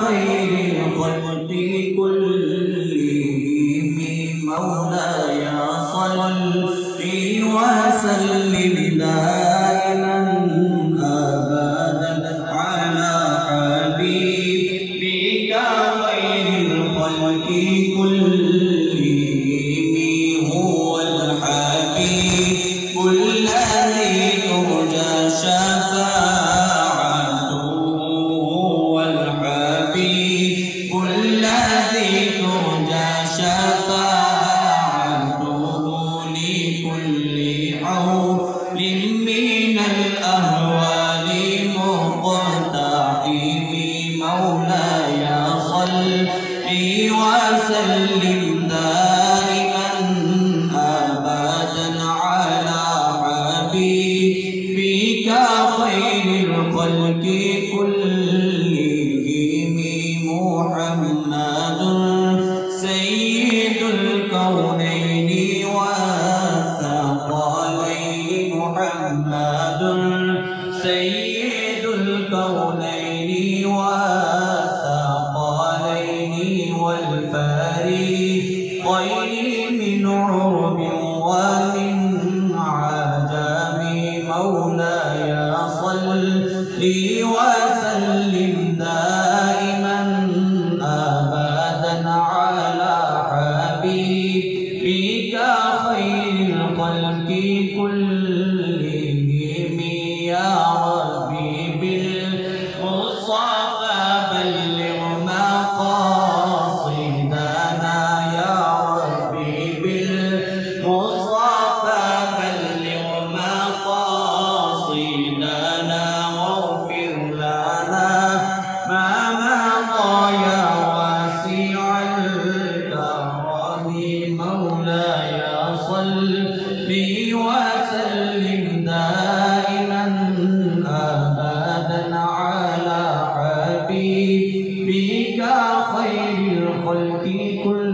خير الخلق كلهم مولاي صل وسلم دائما أبدا على حبيبك خير الخلق كلهم هو الحبيب الذي ترجى شفاعته هو الحبيب الذي ترجى شفاعته لكل حول من الأهوال مقتحم مولاي صل وسلم دائما أبدا على حبيبك خير الخلق كلهم محمد سيد الكونين والثقلين محمد سيد الكونين والثقلين والفريقين من عرب ومن عجم مولاي صل وسلم دائما أبدا على حبيبك خير الخلق كلهم يا ربي بالمصطفى بلغ مقاصدنا يا ربي بالمصطفى بلغ مقاصدنا واغفر لنا ما مضى يا واسع الكرم مولاي صل وسلم دائما أبدا على حبيبك خير الخلق كلهم